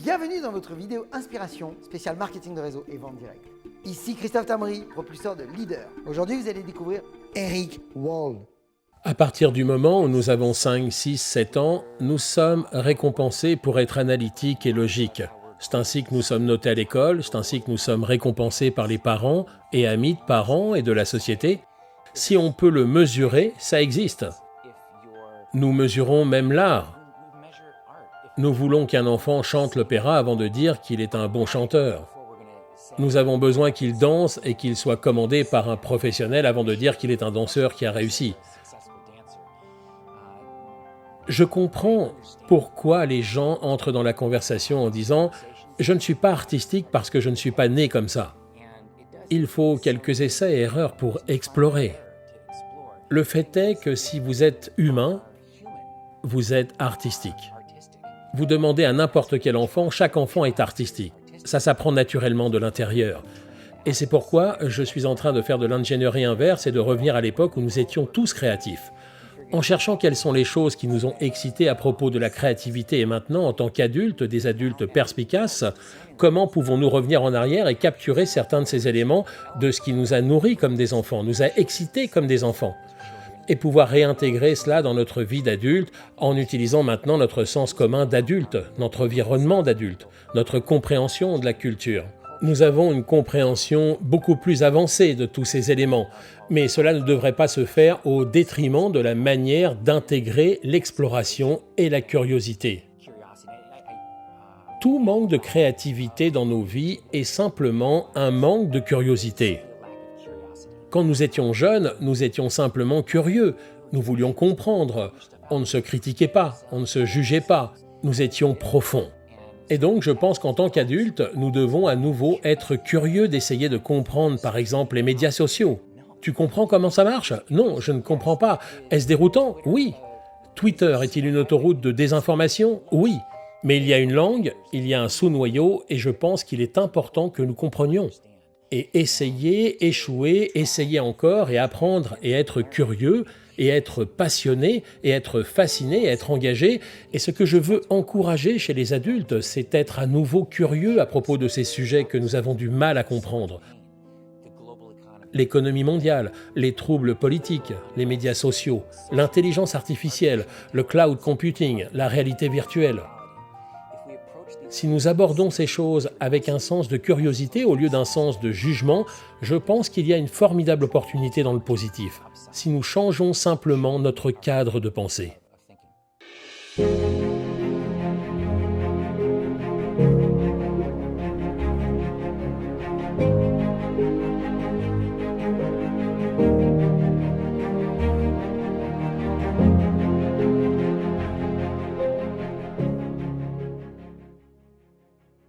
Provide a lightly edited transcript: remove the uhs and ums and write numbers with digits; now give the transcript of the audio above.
Bienvenue dans votre vidéo Inspiration, spéciale marketing de réseau et vente directe. Ici Christophe Tamry, propulseur de Leader. Aujourd'hui, vous allez découvrir Eric Wald. À partir du moment où nous avons 5, 6, 7 ans, nous sommes récompensés pour être analytiques et logiques. C'est ainsi que nous sommes notés à l'école, c'est ainsi que nous sommes récompensés par les parents et amis de parents et de la société. Si on peut le mesurer, ça existe. Nous mesurons même l'art. Nous voulons qu'un enfant chante l'opéra avant de dire qu'il est un bon chanteur. Nous avons besoin qu'il danse et qu'il soit commandé par un professionnel avant de dire qu'il est un danseur qui a réussi. Je comprends pourquoi les gens entrent dans la conversation en disant « Je ne suis pas artistique parce que je ne suis pas né comme ça ». Il faut quelques essais et erreurs pour explorer. Le fait est que si vous êtes humain, vous êtes artistique. Vous demandez à n'importe quel enfant, chaque enfant est artistique. Ça s'apprend naturellement de l'intérieur. Et c'est pourquoi je suis en train de faire de l'ingénierie inverse et de revenir à l'époque où nous étions tous créatifs. En cherchant quelles sont les choses qui nous ont excités à propos de la créativité et maintenant, en tant qu'adultes, des adultes perspicaces, comment pouvons-nous revenir en arrière et capturer certains de ces éléments de ce qui nous a nourris comme des enfants, nous a excités comme des enfants, et pouvoir réintégrer cela dans notre vie d'adulte en utilisant maintenant notre sens commun d'adulte, notre environnement d'adulte, notre compréhension de la culture. Nous avons une compréhension beaucoup plus avancée de tous ces éléments, mais cela ne devrait pas se faire au détriment de la manière d'intégrer l'exploration et la curiosité. Tout manque de créativité dans nos vies est simplement un manque de curiosité. Quand nous étions jeunes, nous étions simplement curieux, nous voulions comprendre, on ne se critiquait pas, on ne se jugeait pas, nous étions profonds. Et donc je pense qu'en tant qu'adultes, nous devons à nouveau être curieux d'essayer de comprendre par exemple les médias sociaux. Tu comprends comment ça marche? Non, je ne comprends pas. Est-ce déroutant? Oui. Twitter est-il une autoroute de désinformation? Oui. Mais il y a une langue, il y a un sous-noyau et je pense qu'il est important que nous comprenions. Et essayer, échouer, essayer encore et apprendre et être curieux et être passionné et être fasciné et être engagé. Et ce que je veux encourager chez les adultes, c'est être à nouveau curieux à propos de ces sujets que nous avons du mal à comprendre. L'économie mondiale, les troubles politiques, les médias sociaux, l'intelligence artificielle, le cloud computing, la réalité virtuelle. Si nous abordons ces choses avec un sens de curiosité au lieu d'un sens de jugement, je pense qu'il y a une formidable opportunité dans le positif, si nous changeons simplement notre cadre de pensée.